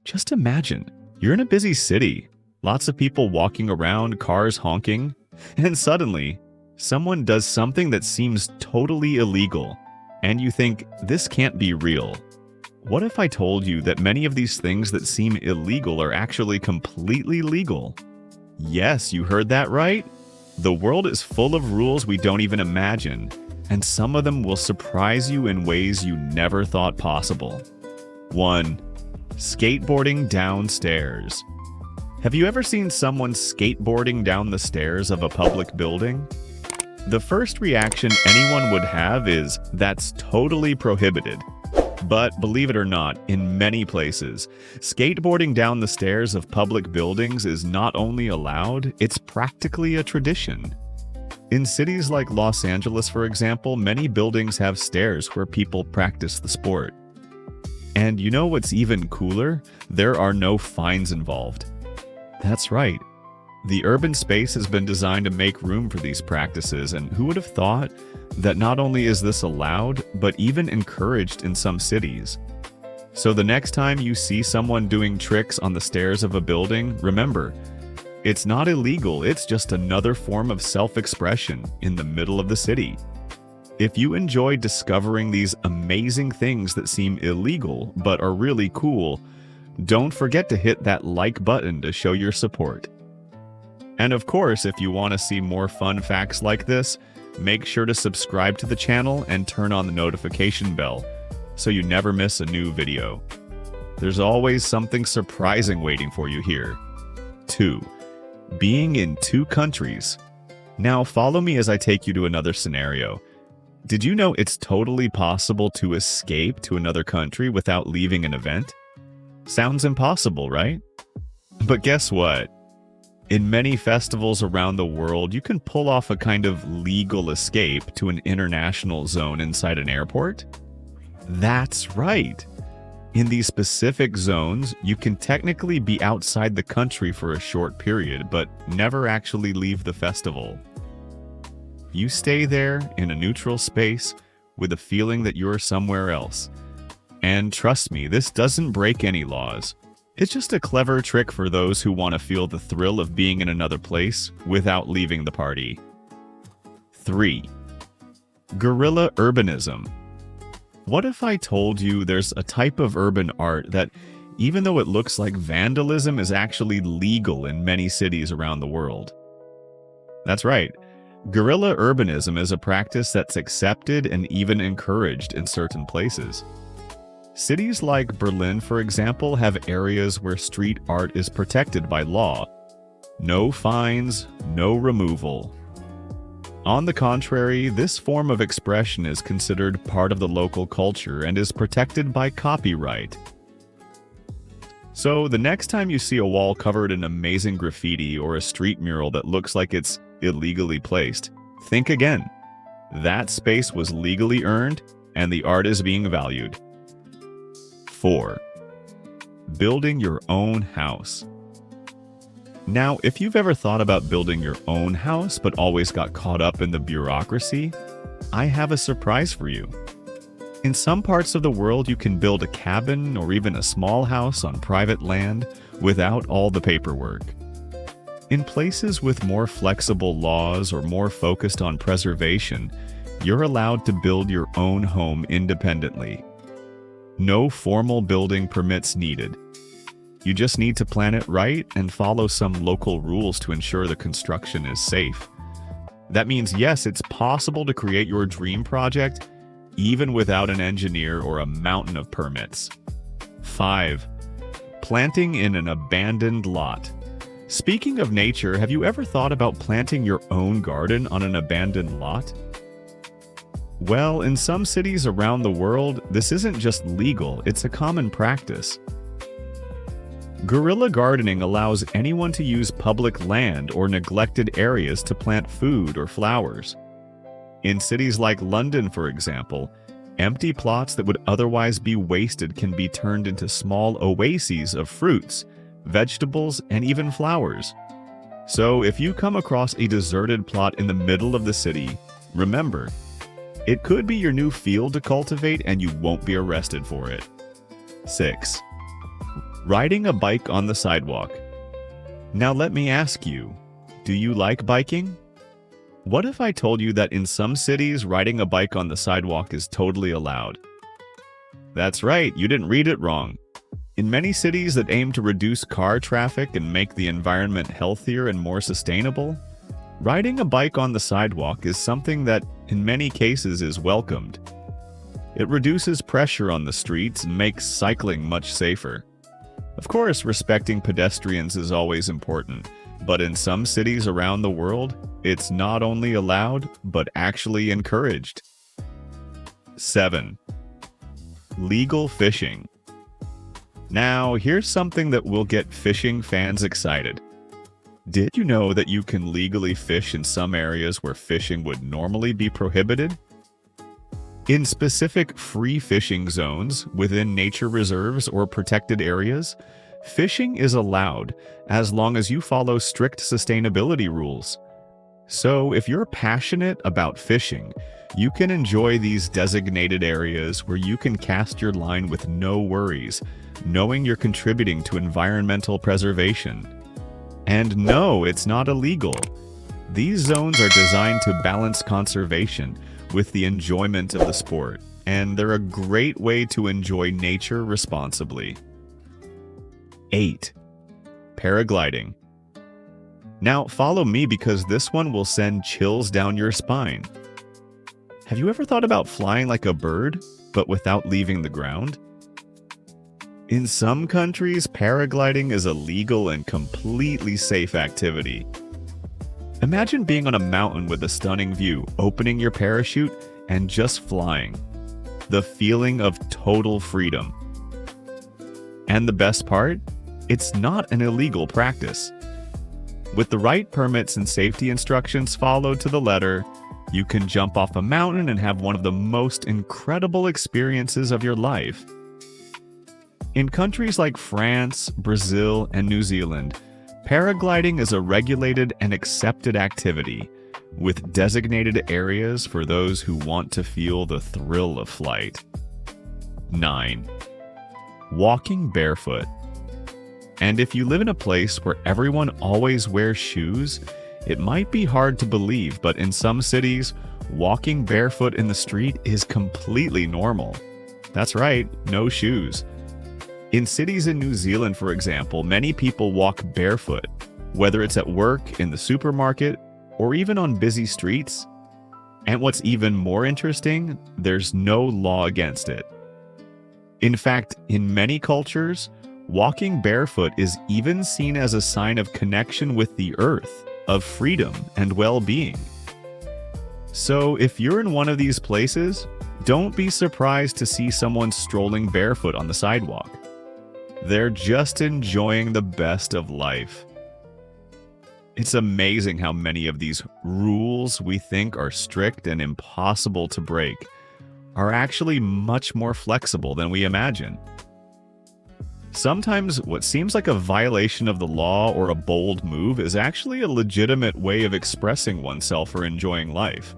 Just imagine, you're in a busy city, lots of people walking around, cars honking, and suddenly, someone does something that seems totally illegal, and you think, this can't be real. What if I told you that many of these things that seem illegal are actually completely legal? Yes, you heard that right. The world is full of rules we don't even imagine, and some of them will surprise you in ways you never thought possible. 1. Skateboarding downstairs. Have you ever seen someone skateboarding down the stairs of a public building? The first reaction anyone would have is, that's totally prohibited. But believe it or not, in many places, skateboarding down the stairs of public buildings is not only allowed, it's practically a tradition. In cities like Los Angeles, for example, many buildings have stairs where people practice the sport. And you know what's even cooler? There are no fines involved. That's right. The urban space has been designed to make room for these practices, and who would have thought that not only is this allowed, but even encouraged in some cities? So the next time you see someone doing tricks on the stairs of a building, remember, it's not illegal, it's just another form of self-expression in the middle of the city. If you enjoy discovering these amazing things that seem illegal but are really cool, don't forget to hit that like button to show your support. And of course, if you want to see more fun facts like this, make sure to subscribe to the channel and turn on the notification bell so you never miss a new video. There's always something surprising waiting for you here. 2. Being in 2 countries. Now follow me as I take you to another scenario. Did you know it's totally possible to escape to another country without leaving an event? Sounds impossible, right? But guess what? In many festivals around the world, you can pull off a kind of legal escape to an international zone inside an airport. That's right. In these specific zones, you can technically be outside the country for a short period, but never actually leave the festival. You stay there in a neutral space with a feeling that you're somewhere else. And trust me, this doesn't break any laws. It's just a clever trick for those who want to feel the thrill of being in another place without leaving the party. 3. Guerrilla urbanism. What if I told you there's a type of urban art that, even though it looks like vandalism, is actually legal in many cities around the world? That's right. Guerrilla urbanism is a practice that's accepted and even encouraged in certain places. Cities like Berlin, for example, have areas where street art is protected by law. No fines, no removal. On the contrary, this form of expression is considered part of the local culture and is protected by copyright. So the next time you see a wall covered in amazing graffiti or a street mural that looks like it's illegally placed, think again. That space was legally earned and the art is being valued. 4. Building your own house. Now, if you've ever thought about building your own house but always got caught up in the bureaucracy, I have a surprise for you. In some parts of the world, you can build a cabin or even a small house on private land without all the paperwork. In places with more flexible laws or more focused on preservation, you're allowed to build your own home independently. No formal building permits needed. You just need to plan it right and follow some local rules to ensure the construction is safe. That means, yes, it's possible to create your dream project even without an engineer or a mountain of permits. 5. Planting in an abandoned lot. Speaking of nature, have you ever thought about planting your own garden on an abandoned lot? Well, in some cities around the world, this isn't just legal, it's a common practice. Guerrilla gardening allows anyone to use public land or neglected areas to plant food or flowers. In cities like London, for example, empty plots that would otherwise be wasted can be turned into small oases of fruits, vegetables, and even flowers. So if you come across a deserted plot in the middle of the city, remember, it could be your new field to cultivate and you won't be arrested for it. 6. Riding a bike on the sidewalk. Now let me ask you, do you like biking? What if I told you that in some cities, riding a bike on the sidewalk is totally allowed? That's right, you didn't read it wrong. In many cities that aim to reduce car traffic and make the environment healthier and more sustainable, riding a bike on the sidewalk is something that, in many cases, is welcomed. It reduces pressure on the streets and makes cycling much safer. Of course, respecting pedestrians is always important, but in some cities around the world, it's not only allowed, but actually encouraged. 7. Legal fishing. Now, here's something that will get fishing fans excited. Did you know that you can legally fish in some areas where fishing would normally be prohibited? In specific free fishing zones within nature reserves or protected areas, fishing is allowed as long as you follow strict sustainability rules. So, if you're passionate about fishing, you can enjoy these designated areas where you can cast your line with no worries, knowing you're contributing to environmental preservation. And no, it's not illegal. These zones are designed to balance conservation with the enjoyment of the sport, and they're a great way to enjoy nature responsibly. 8. Paragliding. Now follow me because this one will send chills down your spine. Have you ever thought about flying like a bird, but without leaving the ground? In some countries, paragliding is a legal and completely safe activity. Imagine being on a mountain with a stunning view, opening your parachute, and just flying. The feeling of total freedom. And the best part? It's not an illegal practice. With the right permits and safety instructions followed to the letter, you can jump off a mountain and have one of the most incredible experiences of your life. In countries like France, Brazil, and New Zealand, paragliding is a regulated and accepted activity, with designated areas for those who want to feel the thrill of flight. 9. Walking barefoot. And if you live in a place where everyone always wears shoes, it might be hard to believe, but in some cities, walking barefoot in the street is completely normal. That's right, no shoes. In cities in New Zealand, for example, many people walk barefoot, whether it's at work, in the supermarket, or even on busy streets. And what's even more interesting, there's no law against it. In fact, in many cultures, walking barefoot is even seen as a sign of connection with the earth, of freedom and well-being. So if you're in one of these places, don't be surprised to see someone strolling barefoot on the sidewalk. They're just enjoying the best of life. It's amazing how many of these rules we think are strict and impossible to break are actually much more flexible than we imagine. Sometimes what seems like a violation of the law or a bold move is actually a legitimate way of expressing oneself or enjoying life.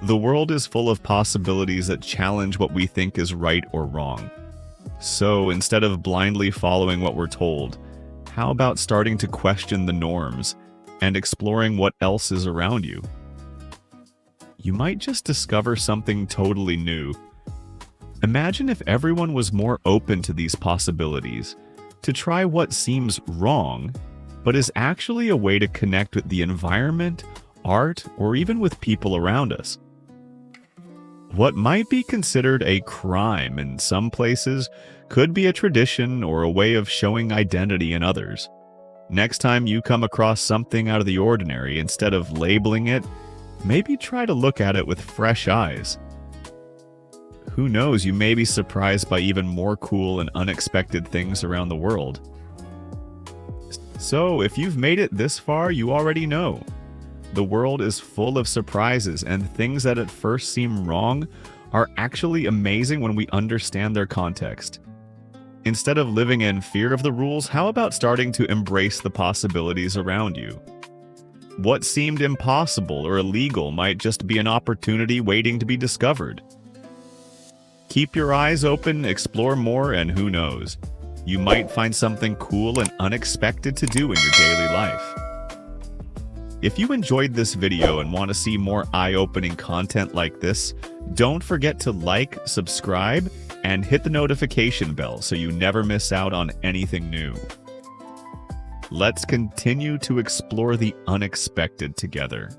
The world is full of possibilities that challenge what we think is right or wrong. So instead of blindly following what we're told, how about starting to question the norms and exploring what else is around you? You might just discover something totally new. Imagine if everyone was more open to these possibilities, to try what seems wrong, but is actually a way to connect with the environment, art, or even with people around us. What might be considered a crime in some places could be a tradition or a way of showing identity in others. Next time you come across something out of the ordinary, instead of labeling it, maybe try to look at it with fresh eyes. Who knows, you may be surprised by even more cool and unexpected things around the world. So, if you've made it this far, you already know. The world is full of surprises, and things that at first seem wrong are actually amazing when we understand their context. Instead of living in fear of the rules, how about starting to embrace the possibilities around you? What seemed impossible or illegal might just be an opportunity waiting to be discovered. Keep your eyes open, explore more, and who knows? You might find something cool and unexpected to do in your daily life. If you enjoyed this video and want to see more eye-opening content like this, don't forget to like, subscribe, and hit the notification bell so you never miss out on anything new. Let's continue to explore the unexpected together.